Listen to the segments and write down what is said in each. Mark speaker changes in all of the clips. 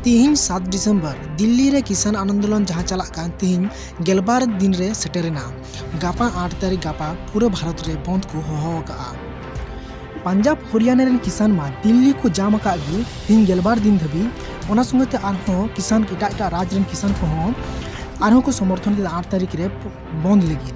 Speaker 1: तिहिन 7 December Delhi रे किसान आंदोलन जहाँ चलाक कान तिहिन गेलबार दिन रे सेटेरेना गापा 8 तारीख गापा पूरे भारत रे बंद को होहो का पंजाब हरियाणा रेन किसान मा दिल्ली को जाम का गी तिहिन गेलबार दिन धबी ओना संगते आरहो किसान एटा राज रेन किसान को आरहो को समर्थन के 8 तारीख रे बंद लगी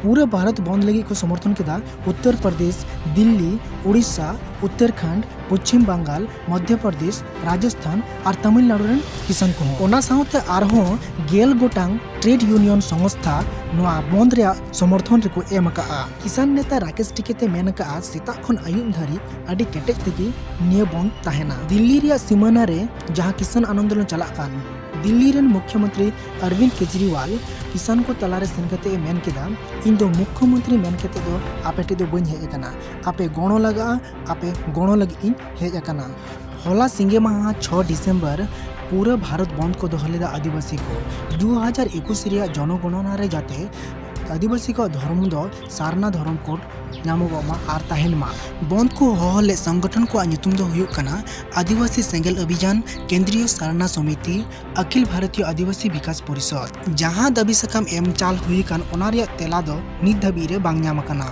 Speaker 1: पूरे भारत बंद लगी को समर्थन किया उत्तर प्रदेश, दिल्ली, उड़ीसा, उत्तराखंड, पश्चिम बंगाल, मध्य प्रदेश, राजस्थान और तमिलनाडु रेन किसान को ओना साउते आरहो गेल गोटांग ट्रेड यूनियन संस्था नोआ बंद रे समर्थन रे को एम का किसान नेता राकेश टिकेते मेन का सेता खन आयुब धारी अडी केटेज तेगी निये बंद ताहेना दिल्ली रे सीमाना रे जहां किसान आंदोलन चला कान दिल्ली रेन मुख्यमंत्री अरविंद केजरीवाल किसान को तलारे सेनकते मेन केदा इन दो मुख्यमंत्री मेन केते दो आपे टे दो बइन हेज कना आपे गणो लगा आपे गणो लगी इन हेज कना होला सिंगे माह 6 डिसेम्बर पूरे भारत बंद को दोहलेदा आदिवासी को 2021 रे जनगणना रे जाते आदिवासी को धर्म दो सारना धर्म कोड नामोगमा आर ताहेनमा बंद को होहले संगठन को अनुतुम दो हुयुक कना आदिवासी सेंगेल अभियान केंद्रीय सारना समिति अखिल भारतीय आदिवासी विकास परिषद जहां दाबी सकम एम चाल हुई कान ओना रे तेला दो नित धाबी रे बांग ᱧᱟᱢ कना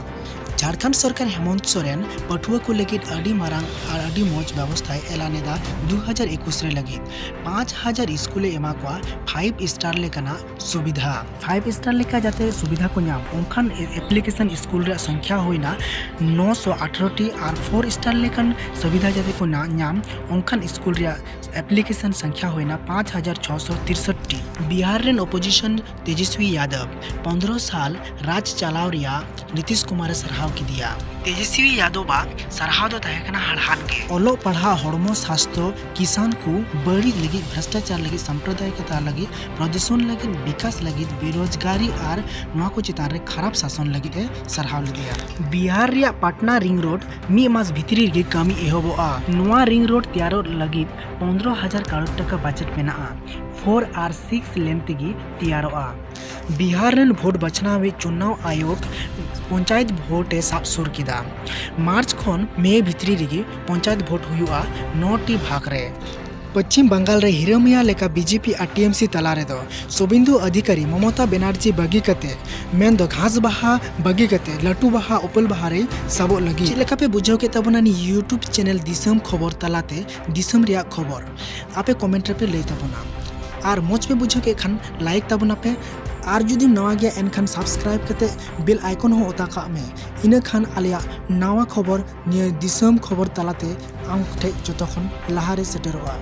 Speaker 1: झारखंड सरकार हेमंत सोरेन पठुआ को लगी अड़ी मारांग और अड़ी मौज व्यवस्था एलानेदा 2021 रे लगी 5000 स्कूले एमा को 5 स्टार लेकना सुविधा 5 स्टार लेका जाते सुविधा को नाम ओंखान एप्लीकेशन स्कूल रे संख्या होइना 918 टी और 4 स्टार लेकन सुविधा जाते को नाम ओंखान स्कूल रे एप्लीकेशन संख्या होइना 5663 T Bihar rain opposition Tejashwi Yadav 15 साल राज चलाव रिया नीतीश कुमार सरहाव की दिया तेजस्वी यादव बा सरहाव दो तहकना हड़हान के ओलो पढ़ा हड़मो स्वास्थ्य किसान को बड़ी लगी भ्रष्टाचार लगी सांप्रदायिकता लगी प्रदूषण लगी विकास लगी बेरोजगारी और नवा को चितान रे खराब शासन लगी सरहाव दिया बिहार रिया पटना रिंग रोड मी मास भितरी गे कामी एहोबोआ नवा रिंग रोड तैयारो लगी 15000 करोड़ टका बजट मेना 4 और 6 लेन तेगी तैयारोआ बिहार रेन भोट बचना में चुनाव आयोग पंचायत भोट साब सुर किदा मार्च खन मे भितरी रेगी पंचायत भोट हुआ 9 टी भाग रे पश्चिम बंगाल रे हिरमिया लेका बीजेपी और टीएमसी तला रे दो शुभेंदु अधिकारी ममता बनर्जी बगी कते मेन दो घास बहा बगी कते लटू बहा उपल बहा रे सबो लगी लेका पे बुझाव के तबना नि यूट्यूब चैनल दिसम खबर तलाते दिसम रिया खबर आपे कमेंट रे पे ले तबना और मोज पे बुझो के खान लाइक तबना पे और जुदी नवा गया एनखान सब्सक्राइब करते बेल आइकन हो ओता का में इना खान आलिया नवा खबर निये दिसम खबर तलाते आम ठे जतखन लहारे सेटेरोआ।